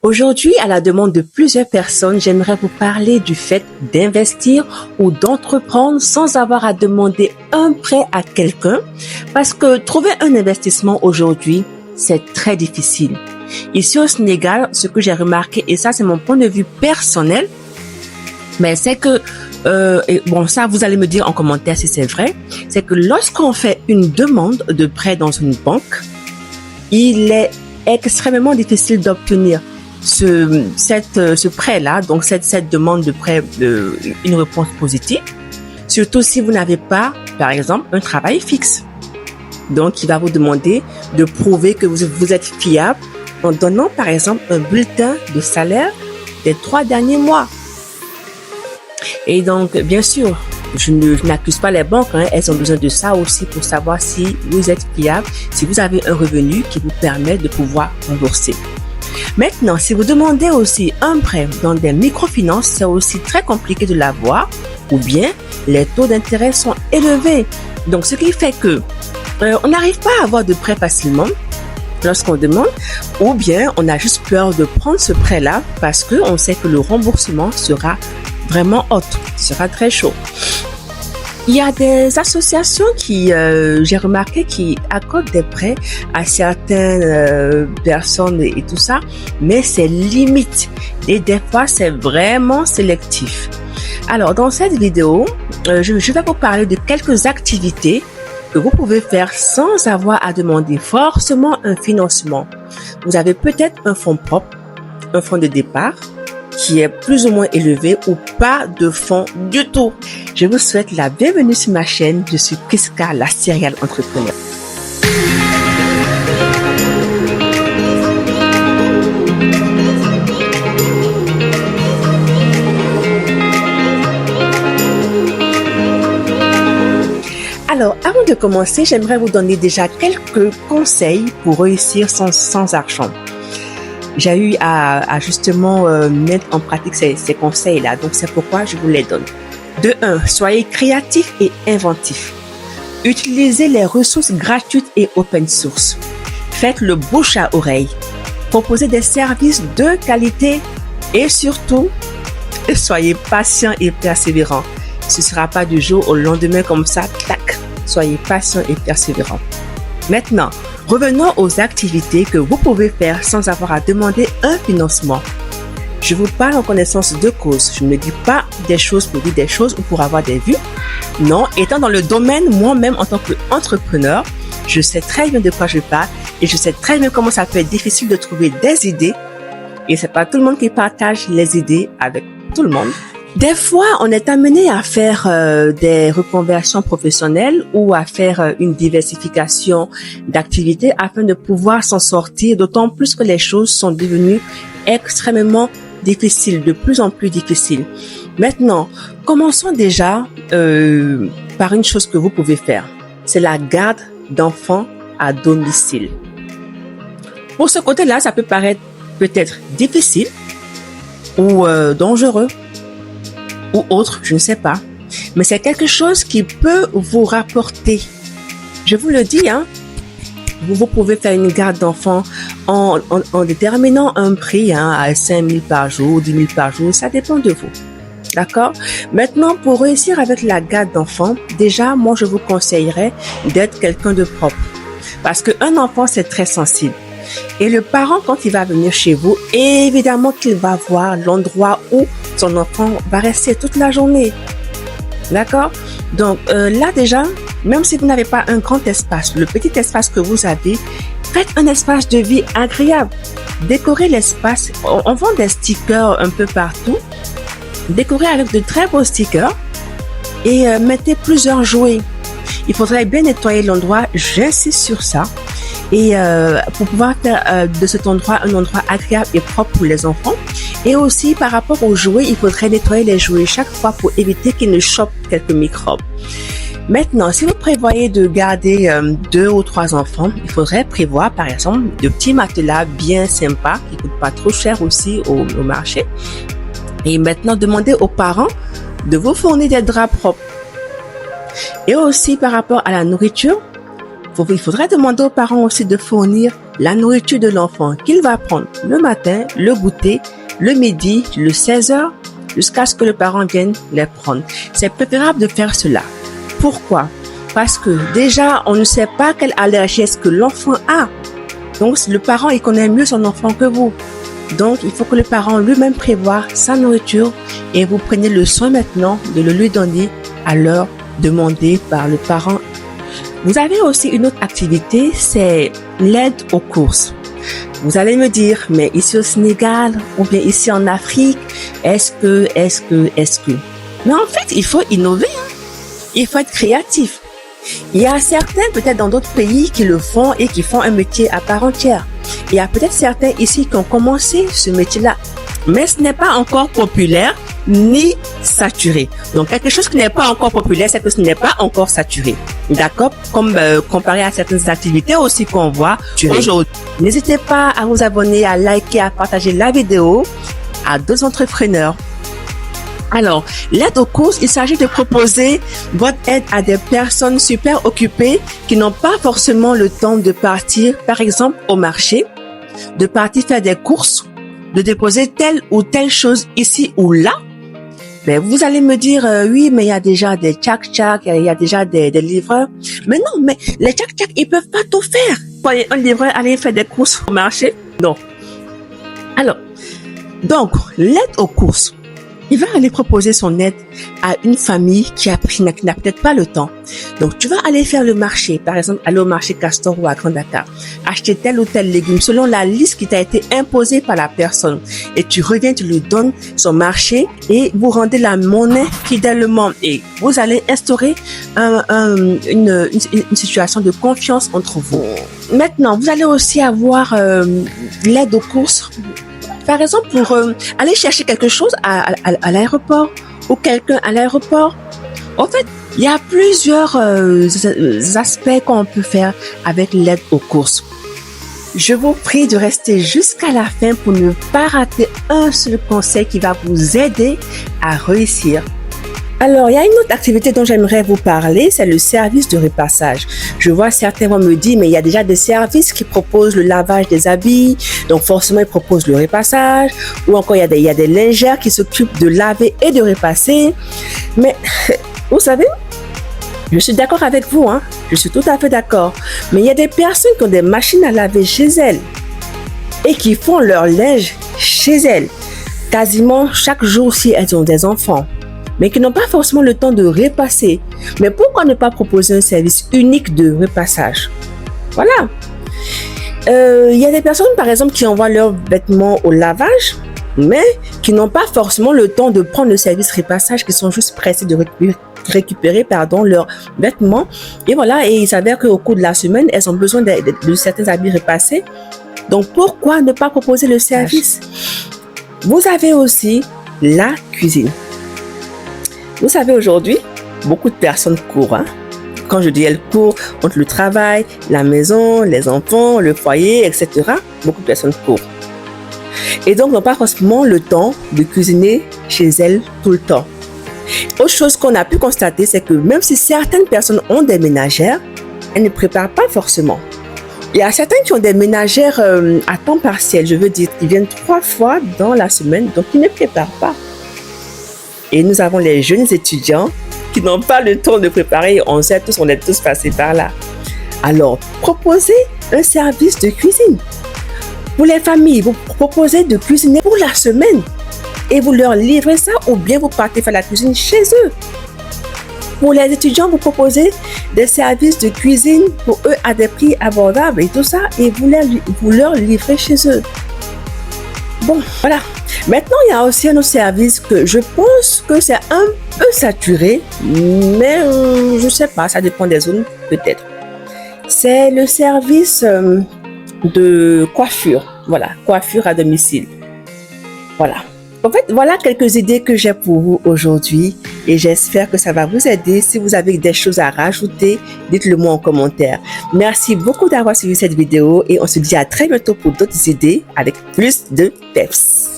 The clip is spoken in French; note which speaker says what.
Speaker 1: Aujourd'hui, à la demande de plusieurs personnes, j'aimerais vous parler du fait d'investir ou d'entreprendre sans avoir à demander un prêt à quelqu'un, parce que trouver un investissement aujourd'hui, c'est très difficile. Ici au Sénégal, ce que j'ai remarqué, et ça c'est mon point de vue personnel, mais c'est que, ça vous allez me dire en commentaire si c'est vrai, c'est que lorsqu'on fait une demande de prêt dans une banque, il est extrêmement difficile d'obtenir ce prêt-là, donc cette demande de prêt, une réponse positive, surtout si vous n'avez pas, par exemple, un travail fixe. Donc, il va vous demander de prouver que vous êtes fiable en donnant, par exemple, un bulletin de salaire des 3 derniers mois. Et donc, bien sûr, je n'accuse pas les banques, elles ont besoin de ça aussi pour savoir si vous êtes fiable, si vous avez un revenu qui vous permet de pouvoir rembourser. Maintenant, si vous demandez aussi un prêt dans des microfinances, c'est aussi très compliqué de l'avoir, ou bien les taux d'intérêt sont élevés. Donc, ce qui fait que on n'arrive pas à avoir de prêt facilement lorsqu'on demande, ou bien on a juste peur de prendre ce prêt-là parce que on sait que le remboursement sera vraiment haut, sera très chaud. Il y a des associations qui, j'ai remarqué, qui accordent des prêts à certaines personnes et tout ça, mais c'est limite. Et des fois, c'est vraiment sélectif. Alors, dans cette vidéo, je vais vous parler de quelques activités que vous pouvez faire sans avoir à demander forcément un financement. Vous avez peut-être un fonds propre, un fonds de départ, qui est plus ou moins élevé ou pas de fonds du tout. Je vous souhaite la bienvenue sur ma chaîne. Je suis Priska, la serial entrepreneur. Alors, avant de commencer, j'aimerais vous donner déjà quelques conseils pour réussir sans argent. J'ai eu à justement mettre en pratique ces conseils-là, donc c'est pourquoi je vous les donne. De 1, soyez créatif et inventif. Utilisez les ressources gratuites et open source. Faites le bouche à oreille. Proposez des services de qualité et surtout, soyez patient et persévérant. Ce ne sera pas du jour au lendemain comme ça, tac. Soyez patient et persévérant. Maintenant, revenons aux activités que vous pouvez faire sans avoir à demander un financement. Je vous parle en connaissance de cause. Je ne dis pas des choses pour dire des choses ou pour avoir des vues. Non, étant dans le domaine, moi-même en tant qu'entrepreneur, je sais très bien de quoi je parle et je sais très bien comment ça peut être difficile de trouver des idées. Et c'est pas tout le monde qui partage les idées avec tout le monde. Des fois, on est amené à faire des reconversions professionnelles ou à faire une diversification d'activités afin de pouvoir s'en sortir, d'autant plus que les choses sont devenues extrêmement difficiles, de plus en plus difficiles. Maintenant, commençons déjà par une chose que vous pouvez faire. C'est la garde d'enfants à domicile. Pour ce côté-là, ça peut paraître peut-être difficile ou dangereux, ou autre, je ne sais pas. Mais c'est quelque chose qui peut vous rapporter. Je vous le dis, vous pouvez faire une garde d'enfants en déterminant un prix à 5 000 par jour, 10 000 par jour, ça dépend de vous. D'accord? Maintenant, pour réussir avec la garde d'enfants, déjà, moi, je vous conseillerais d'être quelqu'un de propre. Parce qu'un enfant, c'est très sensible. Et le parent, quand il va venir chez vous, évidemment qu'il va voir l'endroit où son enfant va rester toute la journée. D'accord? Donc là déjà, même si vous n'avez pas un grand espace, le petit espace que vous avez, faites un espace de vie agréable. Décorez l'espace. On vend des stickers un peu partout. Décorez avec de très beaux stickers et mettez plusieurs jouets. Il faudrait bien nettoyer l'endroit, j'insiste sur ça. Et pour pouvoir faire de cet endroit un endroit agréable et propre pour les enfants. Et aussi par rapport aux jouets, il faudrait nettoyer les jouets chaque fois pour éviter qu'ils ne chopent quelques microbes. Maintenant, si vous prévoyez de garder 2 ou 3 enfants, il faudrait prévoir par exemple de petits matelas bien sympas qui ne coûtent pas trop cher aussi au marché. Et maintenant, demandez aux parents de vous fournir des draps propres. Et aussi par rapport à la nourriture, il faudrait demander aux parents aussi de fournir la nourriture de l'enfant qu'il va prendre le matin, le goûter, le midi, le 16h, jusqu'à ce que le parent vienne les prendre. C'est préférable de faire cela. Pourquoi? Parce que déjà, on ne sait pas quelle allergie est-ce que l'enfant a. Donc, le parent, il connaît mieux son enfant que vous. Donc, il faut que le parent lui-même prévoie sa nourriture et vous prenez le soin maintenant de le lui donner à l'heure demandée par le parent. Vous avez aussi une autre activité, c'est l'aide aux courses. Vous allez me dire, mais ici au Sénégal ou bien ici en Afrique, est-ce que. Mais en fait, il faut innover, hein. Il faut être créatif. Il y a certains, peut-être dans d'autres pays, qui le font et qui font un métier à part entière. Il y a peut-être certains ici qui ont commencé ce métier-là. Mais ce n'est pas encore populaire ni saturé. Donc, quelque chose qui n'est pas encore populaire, c'est que ce n'est pas encore saturé. D'accord? Comme comparé à certaines activités aussi qu'on voit aujourd'hui. N'hésitez pas à vous abonner, à liker, à partager la vidéo à d'autres entrepreneurs. Alors, l'aide aux courses, il s'agit de proposer votre aide à des personnes super occupées qui n'ont pas forcément le temps de partir, par exemple, au marché, de partir faire des courses, de déposer telle ou telle chose ici ou là. Ben, vous allez me dire, oui, mais il y a déjà des tchak-tchak, il y a déjà des livreurs. Mais non, mais les tchak-tchak, ils peuvent pas tout faire. Voyez, un livreur aller faire des courses au marché? Non. Alors, donc, l'aide aux courses. Il va aller proposer son aide à une famille qui n'a peut-être pas le temps. Donc, tu vas aller faire le marché, par exemple, aller au marché Castor ou à Grand Dakar, acheter tel ou tel légume selon la liste qui t'a été imposée par la personne. Et tu reviens, tu lui donnes son marché et vous rendez la monnaie fidèlement. Et vous allez instaurer une situation de confiance entre vous. Maintenant, vous allez aussi avoir l'aide aux courses. Par exemple, pour aller chercher quelque chose à l'aéroport ou quelqu'un à l'aéroport. En fait, il y a plusieurs aspects qu'on peut faire avec l'aide aux courses. Je vous prie de rester jusqu'à la fin pour ne pas rater un seul conseil qui va vous aider à réussir. Alors, il y a une autre activité dont j'aimerais vous parler, c'est le service de repassage. Je vois certains vont me dire, mais il y a déjà des services qui proposent le lavage des habits, donc forcément ils proposent le repassage, ou encore il y a des lingères qui s'occupent de laver et de repasser. Mais, vous savez, je suis d'accord avec vous, hein, je suis tout à fait d'accord. Mais il y a des personnes qui ont des machines à laver chez elles et qui font leur linge chez elles, quasiment chaque jour si elles ont des enfants, mais qui n'ont pas forcément le temps de repasser. Mais pourquoi ne pas proposer un service unique de repassage? Voilà. Il y a des personnes, par exemple, qui envoient leurs vêtements au lavage, mais qui n'ont pas forcément le temps de prendre le service repassage, qui sont juste pressés de récupérer leurs vêtements. Et voilà, et il s'avère qu'au cours de la semaine, elles ont besoin de certains habits repassés. Donc, pourquoi ne pas proposer le service? Vous avez aussi la cuisine. Vous savez, aujourd'hui, beaucoup de personnes courent. Hein? Quand je dis elles courent, entre le travail, la maison, les enfants, le foyer, etc., beaucoup de personnes courent. Et donc, n'ont pas forcément le temps de cuisiner chez elles tout le temps. Autre chose qu'on a pu constater, c'est que même si certaines personnes ont des ménagères, elles ne préparent pas forcément. Il y a certains qui ont des ménagères à temps partiel, je veux dire, qui viennent 3 fois dans la semaine, donc ils ne préparent pas. Et nous avons les jeunes étudiants qui n'ont pas le temps de préparer. On sait tous, on est tous passés par là. Alors, proposez un service de cuisine. Pour les familles, vous proposez de cuisiner pour la semaine et vous leur livrez ça, ou bien vous partez faire la cuisine chez eux. Pour les étudiants, vous proposez des services de cuisine pour eux à des prix abordables et tout ça, et vous leur livrez chez eux. Bon, voilà. Maintenant, il y a aussi un autre service que je pense que c'est un peu saturé, mais je ne sais pas, ça dépend des zones peut-être. C'est le service de coiffure. Voilà, coiffure à domicile. Voilà. En fait, voilà quelques idées que j'ai pour vous aujourd'hui et j'espère que ça va vous aider. Si vous avez des choses à rajouter, dites-le moi en commentaire. Merci beaucoup d'avoir suivi cette vidéo et on se dit à très bientôt pour d'autres idées avec plus de peps.